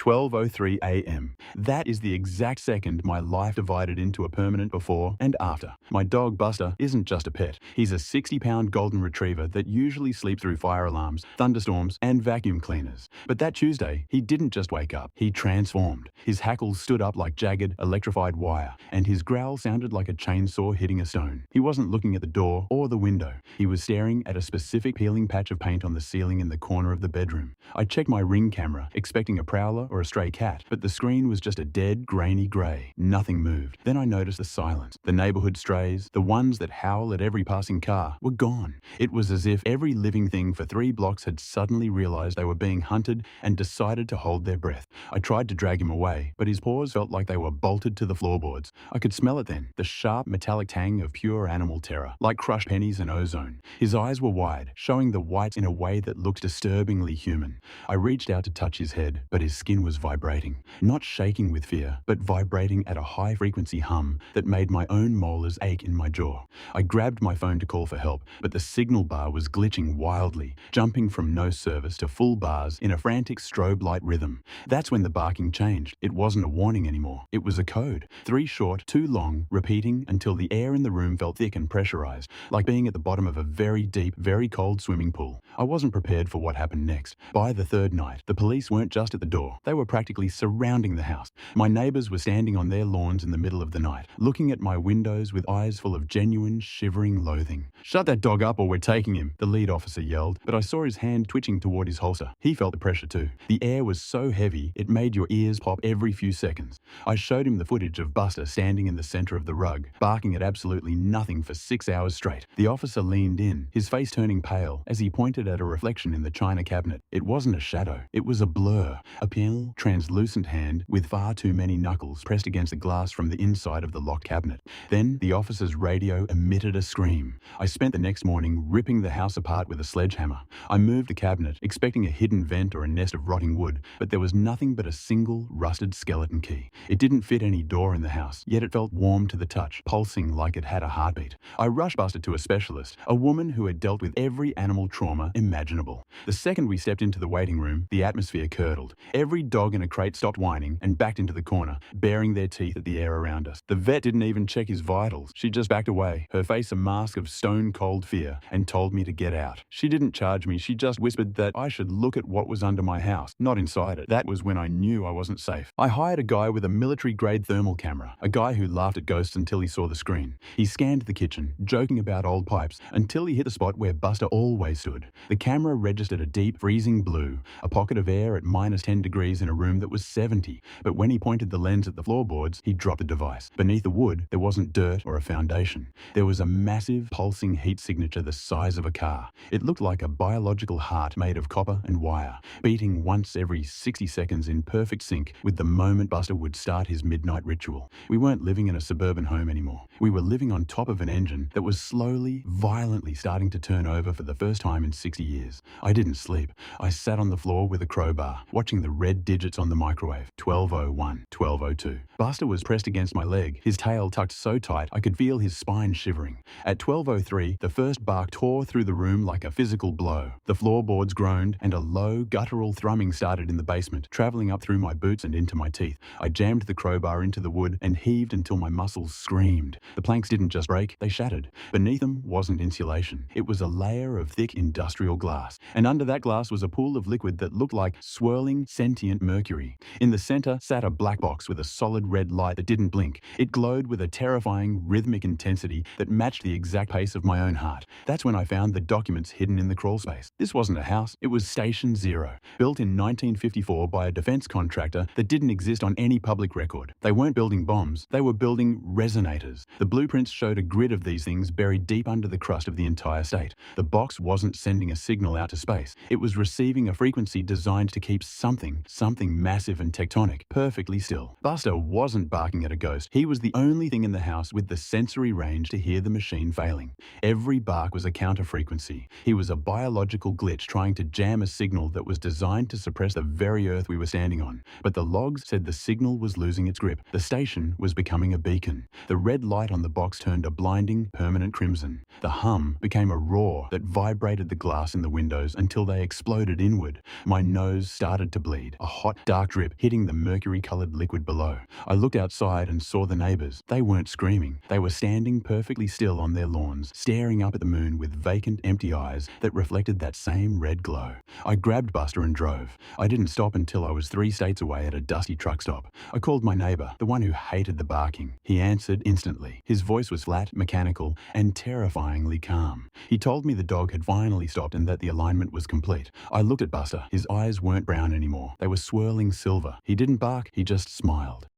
12:03 a.m. That is the exact second my life divided into a permanent before and after. My dog Buster isn't just a pet. He's a 60-pound golden retriever that usually sleeps through fire alarms, thunderstorms, and vacuum cleaners. But that Tuesday, he didn't just wake up. He transformed. His hackles stood up like jagged, electrified wire, and his growl sounded like a chainsaw hitting a stone. He wasn't looking at the door or the window. He was staring at a specific peeling patch of paint on the ceiling in the corner of the bedroom. I checked my Ring camera, expecting a prowler or a stray cat, but the screen was just a dead, grainy grey. Nothing moved. Then I noticed the silence. The neighborhood strays, the ones that howl at every passing car, were gone. It was as if every living thing for 3 blocks had suddenly realized they were being hunted and decided to hold their breath. I tried to drag him away, but his paws felt like they were bolted to the floorboards. I could smell it then, the sharp metallic tang of pure animal terror, like crushed pennies and ozone. His eyes were wide, showing the whites in a way that looked disturbingly human. I reached out to touch his head, but his skin was vibrating. Not shaking with fear, but vibrating at a high-frequency hum that made my own molars ache in my jaw. I grabbed my phone to call for help, but the signal bar was glitching wildly, jumping from no service to full bars in a frantic strobe light rhythm. That's when the barking changed. It wasn't a warning anymore. It was a code. 3 short, 2 long, repeating until the air in the room felt thick and pressurized, like being at the bottom of a very deep, very cold swimming pool. I wasn't prepared for what happened next. By the 3rd night, the police weren't just at the door. They were practically surrounding the house. My neighbors were standing on their lawns in the middle of the night, looking at my windows with eyes full of genuine, shivering loathing. "Shut that dog up or we're taking him," the lead officer yelled, but I saw his hand twitching toward his holster. He felt the pressure too. The air was so heavy, it made your ears pop every few seconds. I showed him the footage of Buster standing in the center of the rug, barking at absolutely nothing for 6 hours straight. The officer leaned in, his face turning pale, as he pointed at a reflection in the china cabinet. It wasn't a shadow. It was a blur. A pale, translucent hand with far too many knuckles pressed against the glass from the inside of the locked cabinet. Then the officer's radio emitted a scream. I spent the next morning ripping the house apart with a sledgehammer. I moved the cabinet, expecting a hidden vent or a nest of rotting wood, but there was nothing but a single, rusted skeleton key. It didn't fit any door in the house, yet it felt warm to the touch, pulsing like it had a heartbeat. I rushed Buster to a specialist, a woman who had dealt with every animal trauma imaginable. The second we stepped into the waiting room, the atmosphere curdled. Every dog in a crate stopped whining and backed into the corner, baring their teeth at the air around us. The vet didn't even check his vitals. She just backed away, her face a mask of stone-cold fear, and told me to get out. She didn't charge me, she just whispered that I should look at what was under my house, not inside it. That was when I knew I wasn't safe. I hired a guy with a military-grade thermal camera, a guy who laughed at ghosts until he saw the screen. He scanned the kitchen, joking about old pipes, until he hit the spot where Buster always stood. The camera registered a deep, freezing blue, a pocket of air at -10 degrees in a room that was 70. But when he pointed the lens at the floorboards, he dropped the device. Beneath the wood, there wasn't dirt or a foundation. There was a massive, pulsing heat signature the size of a car. It looked like a biological heart made of copper and wire, beating once every 60 seconds in perfect sync with the moment Buster would start his midnight ritual. We weren't living in a suburban home anymore. We were living on top of an engine that was slowly, violently starting to turn over for the first time in 60 years. I didn't sleep. I sat on the floor with a crowbar, watching the red digits on the microwave. 12:01, 12:02. Buster was pressed against my leg, his tail tucked so tight I could feel his spine shivering. At 12:03, the first bark tore through the room like a physical blow. The floorboards groaned, and a low, guttural thrumming started in the basement, traveling up through my boots and into my teeth. I jammed the crowbar into the wood and heaved until my muscles screamed. The planks didn't just break, they shattered. Beneath them wasn't insulation. It was a layer of thick industrial glass, and under that glass was a pool of liquid that looked like swirling, sentient mercury. In the center sat a black box with a solid red light that didn't blink. It glowed with a terrifying, rhythmic intensity that matched the exact pace of my own heart. That's when I found the documents hidden in the crawl space. This wasn't a house, it was Station Zero, built in 1954 by a defense contractor that didn't exist on any public record. They weren't building bombs, they were building resonators. The blueprints showed a grid of these things buried deep under the crust of the entire state. The box wasn't sending a signal out to space. It was receiving a frequency designed to keep something massive and tectonic, perfectly still. Buster wasn't barking at a ghost. He was the only thing in the house with the sensory range to hear the machine failing. Every bark was a counter-frequency. He was a biological glitch trying to jam a signal that was designed to suppress the very earth we were standing on. But the logs said the signal was was losing its grip. The station was becoming a beacon. The red light on the box turned a blinding, permanent crimson. The hum became a roar that vibrated the glass in the windows until they exploded inward. My nose started to bleed, a hot, dark drip hitting the mercury-colored liquid below. I looked outside and saw the neighbors. They weren't screaming. They were standing perfectly still on their lawns, staring up at the moon with vacant, empty eyes that reflected that same red glow. I grabbed Buster and drove. I didn't stop until I was 3 states away at a dusty truck stop. I called my neighbor, the one who hated the barking. He answered instantly. His voice was flat, mechanical, and terrifyingly calm. He told me the dog had finally stopped and that the alignment was complete. I looked at Buster. His eyes weren't brown anymore. They were swirling silver. He didn't bark, he just smiled.